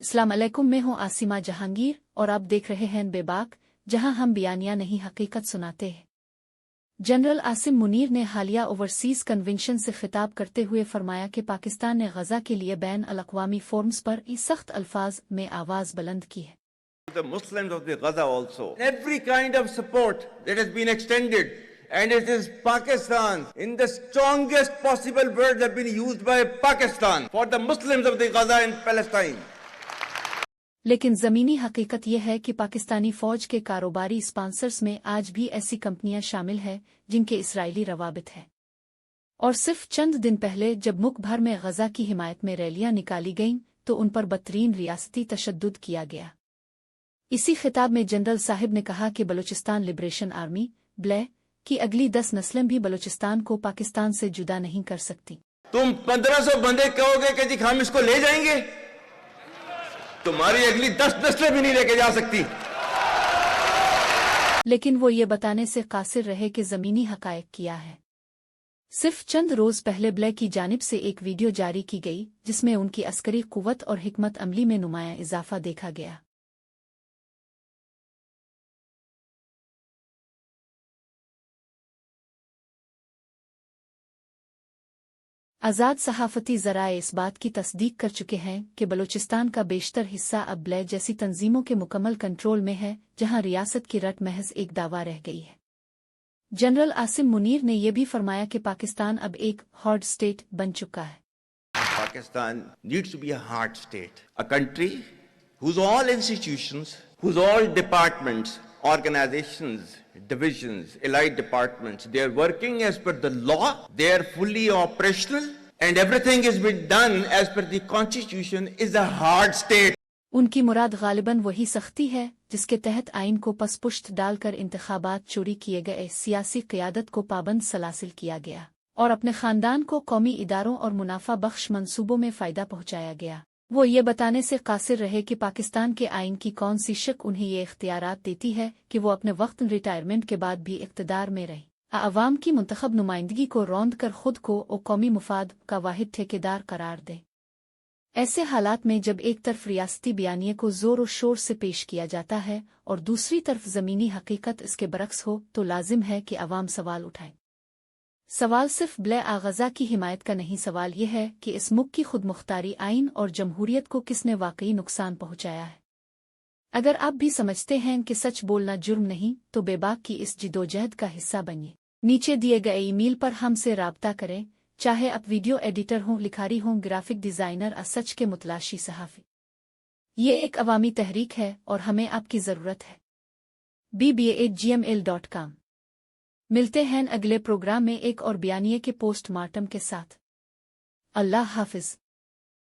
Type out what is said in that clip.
अस्सलाम अलैकुम, मैं हूं आसिमा जहांगीर और आप देख रहे हैं बेबाक, जहां हम बयानियां नहीं हकीकत सुनाते हैं। जनरल आसिम मुनीर ने हालिया ओवरसीज कन्वेंशन से खिताब करते हुए फरमाया कि पाकिस्तान ने गजा के लिए बैन अल-अक़वामी फोरम्स पर इस सख्त अल्फाज में आवाज बुलंद की है। The Muslims of the Gaza also. Every kind of support that has been extended, and it is Pakistan, in the strongest possible words have been used by Pakistan for the Muslims of the Gaza and Palestine. लेकिन ज़मीनी हकीकत यह है कि पाकिस्तानी फ़ौज के कारोबारी sponsors में आज भी ऐसी कंपनियां शामिल हैं जिनके इसराइली रवाबित है। और सिर्फ चंद दिन पहले जब मुल्क भर में गजा की हिमायत में रैलियां निकाली गईं तो उन पर बदतरीन रियासती तशद्दुद किया गया। इसी खिताब में जनरल साहिब ने कहा कि बलूचिस्तान लिबरेशन आर्मी ब्ले की अगली 10 नस्लें भी बलूचिस्तान को पाकिस्तान से जुदा नहीं कर सकती। तुम 1500 बंदे कहोगे कि जी हम इसको ले जाएंगे, तुम्हारी अगली 10 नस्लें भी नहीं लेके जा सकती। लेकिन वो ये बताने से कासिर रहे कि ज़मीनी हकायक किया है। सिर्फ चंद रोज पहले ब्ले की जानिब से एक वीडियो जारी की गई जिसमें उनकी अस्करी कुव्वत और हिकमत अमली में नुमाया इजाफा देखा गया। आज़ाद सहाफ़ती ज़राए इस बात की तस्दीक कर चुके हैं कि बलूचिस्तान का बेशतर हिस्सा अब ब्ले जैसी तंजीमों के मुकम्मल कंट्रोल में है, जहां रियासत की रट महज एक दावा रह गई है। जनरल आसिम मुनीर ने यह भी फरमाया कि पाकिस्तान अब एक हॉट स्टेट बन चुका है। Pakistan needs to be a hard state, a country whose all institutions, whose all departments, organizations, divisions, allied departments, they are working as per the law, they are fully operational, and everything is being done as per the constitution is a hard state. उनकी मुराद गालिबन वही सख्ती है जिसके तहत आइन को पसपुश्त डालकर इंतखाबात चोरी किए गए सियासी क़यादत को पाबंद सलासिल किया गया और अपने ख़ानदान को कौमी इदारों और मुनाफा बख्श मंसूबों में फ़ायदा पहुँचाया गया। वो ये बताने से कासिर रहे कि पाकिस्तान के आइन की कौन सी शिक उन्हें ये इख्तियारात देती है कि वो अपने वक्त रिटायरमेंट के बाद भी इक़्तिदार में रहे, अवाम की मुंतखब नुमाइंदगी को रौंद कर खुद को और कौमी मुफाद का वाहिद ठेकेदार करार दे। ऐसे हालात में जब एक तरफ रियासती बयानिए को ज़ोर और शोर से पेश किया जाता है और दूसरी तरफ ज़मीनी हकीकत इसके बरक्स हो तो लाजिम है कि अवाम सवाल उठाए। सवाल सिर्फ ब्ले आग़ज़ा की हिमायत का नहीं, सवाल यह है कि इस मुल्क की खुदमुख्तारी आइन और जमहूरियत को किसने वाकई नुकसान पहुँचाया है। अगर आप भी समझते हैं कि सच बोलना जुर्म नहीं तो बेबाक की इस जिदोजहद का हिस्सा बनिए। नीचे दिए गए ईमेल पर हमसे राब्ता करें, चाहे आप वीडियो एडिटर हों, लिखारी हों, ग्राफिक डिज़ाइनर या सच के मुतलाशी सहाफ़ी। ये एक अवामी तहरीक है और हमें आपकी ज़रूरत है। bba@gmail.com। मिलते हैं अगले प्रोग्राम में एक और बयानिए के पोस्टमार्टम के साथ। अल्लाह हाफ़िज़।